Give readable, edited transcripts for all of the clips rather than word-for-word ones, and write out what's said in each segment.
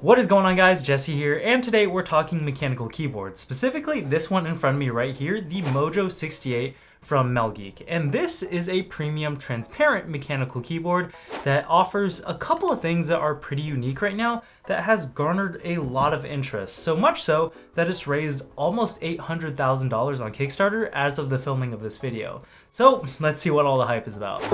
What is going on, guys? Jesse here, and today we're talking mechanical keyboards, specifically this one in front of me right here, the Mojo68 from Melgeek. And this is a premium transparent mechanical keyboard that offers a couple of things that are pretty unique right now that has garnered a lot of interest, so much so that it's raised almost $800,000 on Kickstarter as of the filming of this video. So let's see what all the hype is about.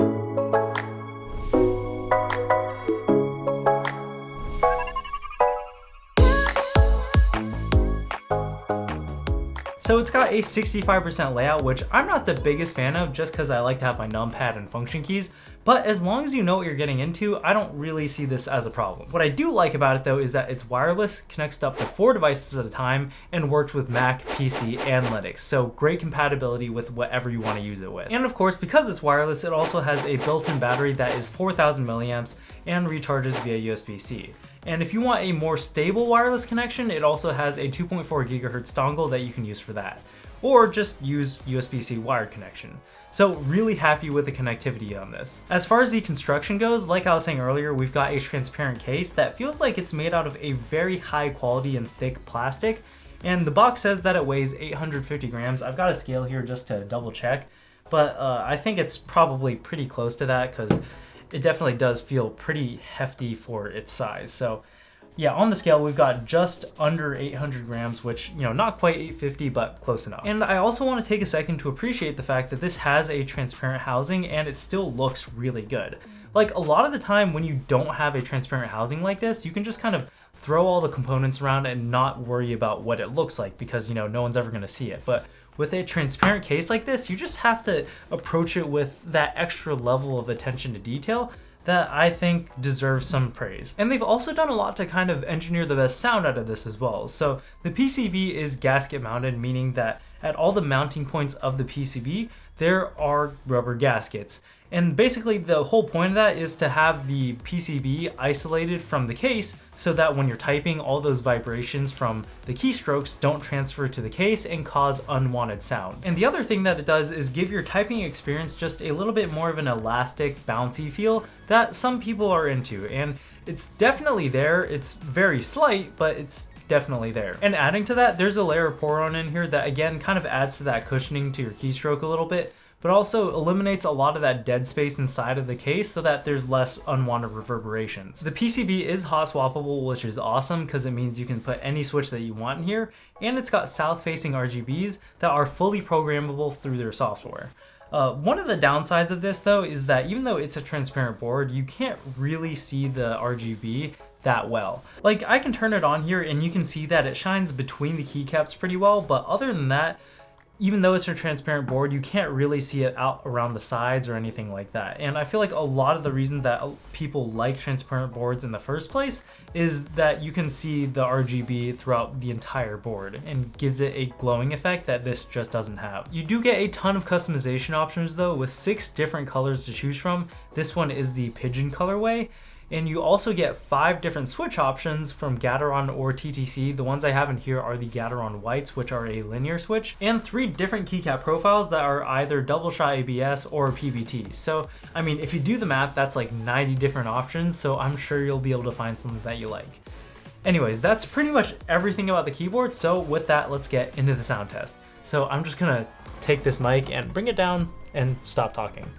So it's got a 65% layout, which I'm not the biggest fan of just because I like to have my numpad and function keys, but as long as you know what you're getting into, I don't really see this as a problem. What I do like about it though is that it's wireless, connects up to 4 devices at a time, and works with Mac, PC, and Linux, so great compatibility with whatever you want to use it with. And of course, because it's wireless, it also has a built-in battery that is 4,000 milliamps and recharges via USB-C. And if you want a more stable wireless connection, it also has a 2.4 gigahertz dongle that you can use for that, or just use USB-C wired connection. So really happy with the connectivity on this. As far as the construction goes, like I was saying earlier, we've got a transparent case that feels like it's made out of a very high quality and thick plastic, and the box says that it weighs 850 grams. I've got a scale here just to double check, but I think it's probably pretty close to that because it definitely does feel pretty hefty for its size. So yeah, on the scale, we've got just under 800 grams, which, you know, not quite 850, but close enough. And I also want to take a second to appreciate the fact that this has a transparent housing and it still looks really good. Like, a lot of the time when you don't have a transparent housing like this, you can just kind of throw all the components around and not worry about what it looks like because, you know, no one's ever going to see it. But with a transparent case like this, you just have to approach it with that extra level of attention to detail that I think deserves some praise. And they've also done a lot to kind of engineer the best sound out of this as well. So the PCB is gasket mounted, meaning that at all the mounting points of the PCB, there are rubber gaskets. And basically the whole point of that is to have the PCB isolated from the case so that when you're typing, all those vibrations from the keystrokes don't transfer to the case and cause unwanted sound. And the other thing that it does is give your typing experience just a little bit more of an elastic, bouncy feel that some people are into. And it's definitely there. It's very slight, but it's definitely there. And adding to that, there's a layer of Poron in here that again kind of adds to that cushioning to your keystroke a little bit, but also eliminates a lot of that dead space inside of the case so that there's less unwanted reverberations. The PCB is hot swappable, which is awesome because it means you can put any switch that you want in here, and it's got south-facing RGBs that are fully programmable through their software. One of the downsides of this though is that even though it's a transparent board, you can't really see the RGB that well. Like, I can turn it on here and you can see that it shines between the keycaps pretty well, but other than that, even though it's a transparent board, you can't really see it out around the sides or anything like that. And I feel like a lot of the reason that people like transparent boards in the first place is that you can see the RGB throughout the entire board and gives it a glowing effect that this just doesn't have. You do get a ton of customization options though, with 6 different colors to choose from. This one is the pigeon colorway. And you also get 5 different switch options from Gateron or TTC. The ones I have in here are the Gateron Whites, which are a linear switch, and 3 different keycap profiles that are either double shot ABS or PBT. So, I mean, if you do the math, that's like 90 different options, so I'm sure you'll be able to find something that you like. Anyways, that's pretty much everything about the keyboard, so with that, let's get into the sound test. So I'm just gonna take this mic and bring it down and stop talking.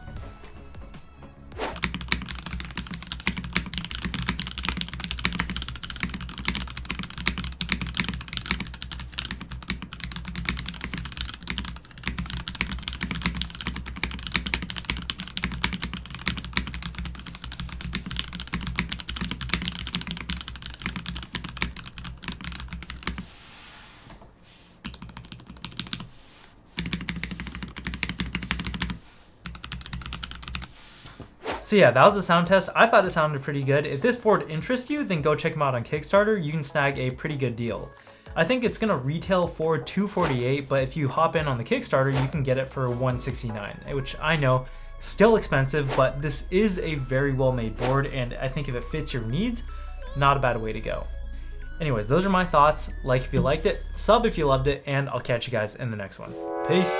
So yeah, that was the sound test. I thought it sounded pretty good. If this board interests you, then go check them out on Kickstarter. You can snag a pretty good deal. I think it's gonna retail for $248, but if you hop in on the Kickstarter, you can get it for $169, which I know, still expensive, but this is a very well-made board, and I think if it fits your needs, not a bad way to go. Anyways, those are my thoughts. Like if you liked it, sub if you loved it, and I'll catch you guys in the next one. Peace.